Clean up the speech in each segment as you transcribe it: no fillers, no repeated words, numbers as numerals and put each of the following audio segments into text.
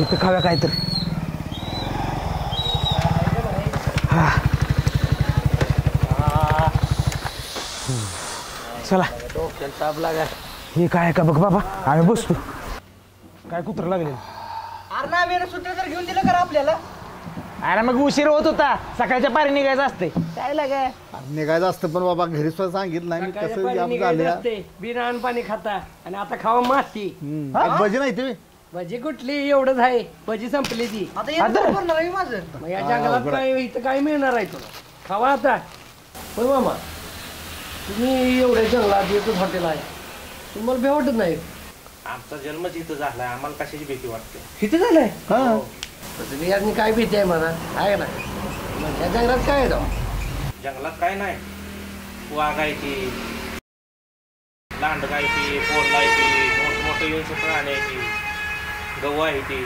इथं खाव्या काय तर. हा चला. ताप लागा. हे काय का बघ बाबा, आम्ही बसतो. काय कुत्र लागले? अरे ना मी सुट्टी तर घेऊन दिलं का आपल्याला? अरे मग उशीर होत होता, सकाळच्या पारी निघायचं असते. काय लागा निघायचं असतं पण बाबा घरी सुद्धा सांगितलं नाही. कसं जाम झालं बिना पाणी खाता आणि आता खावा माती. भजी नाही ते भजी कुठली एवढंच आहे, भजी संपली ती. आता माझं मग या जंगलात काय इथं काय मिळणार आहे तुला? खावा आता. होय मामा, तुम्ही एवढ्या जंगलात एकच हॉटेल आहे, तुम्हाला भे वाटत नाही? आमचा जन्मच इथं झालाय, आम्हाला कशाची भीती वाटते? किती झालंय? तुम्ही यातनी काय भीती आहे मला आहे ना? या जंगलात काय आहे तो? जंगलात काय नाही, वाघ आहे ती, लांडग आहे ती, पोल आहे ती, मोठमोठे येऊन प्राणी आहे ती, गहू आहे ती.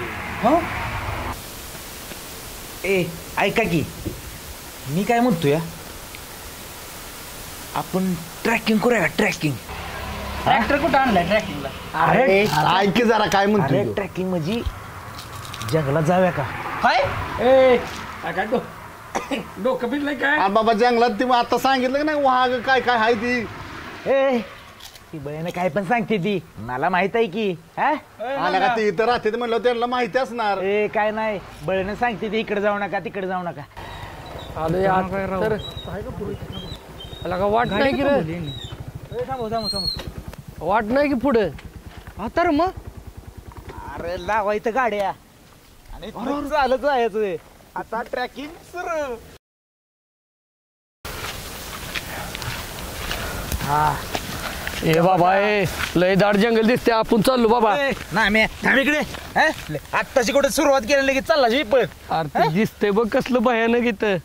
ए ऐका की, मी काय म्हणतोय, आपण ट्रॅकिंग करूया. ट्रॅकिंग ट्रॅक्टर कुठं आणलाय ट्रॅकिंगला? अरे ऐक जरा काय अरे म्हणतो. ट्रॅकिंग म्हणजे जंगलात जाऊया का? काय ए काय डोकं फिरलंय काय? बाबा जंगलात ती आता सांगितलं की नाही वाघ काय काय आहे ती. ए ती बयाने काय पण सांगते ती, मला माहित आहे की. आला का ती इथं राहते म्हणलं त्यांना माहिती असणार. ए काय नाही, बळने सांगते ती इकडे जाऊ नका तिकडे जाऊ नका. आलोय तर का वाट नाही की रे? वाट नाही की पुढे? तर मग अरे लावा इथं गाड्या आणि चालत जायचं. आता ट्रॅकिंग सुरू. हा ए बाबा, ए लय दाट जंगल दिसते, आपण चाललो बाबा. नाही मी थांब इकडे. आत्ताची कुठे सुरुवात केली की चालला जी पण. अरे दिसतंय बघ कसलं भयानक इथं.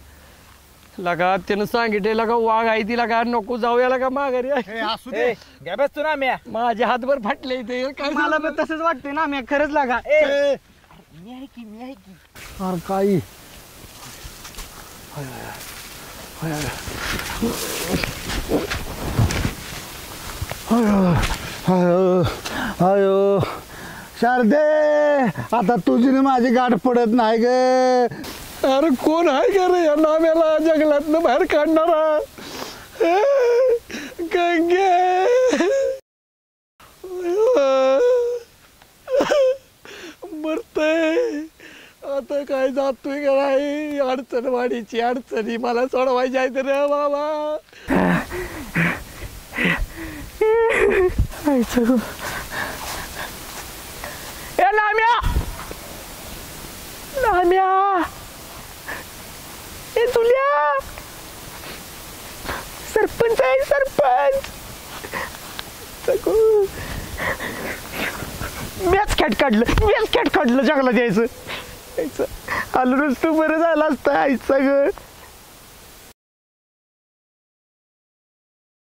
लगा त्यानं सांगितलं लगा वाघ आहे ती, लगा नको जाऊया लगा माघारी. असू दे घ्या बस तू ना म्या. माझे हातभर फाटले इथे. काय मला पण तसंच वाटतंय ना म्या, खरंच लागा. मी आहे की, मी आहे की. अरे काही अयो शारदे, आता तुझी माझी गाठ पडत नाही ग. अरे कोण आहे का रे या नाम्याला जंगलातनं बाहेर काढणारा? मरतय आता. काय जातोय का नाही? अडचण वाढीची अडचणी मला सोडवायची आहे रे बाबा. ए लाम्या, लाम्या, ए तुल्या, सरपंच आहे सरपंच. मॅच कॅट काढलं जंगलात यायचं. आलो तू बरं झालं असतं आईचं ग.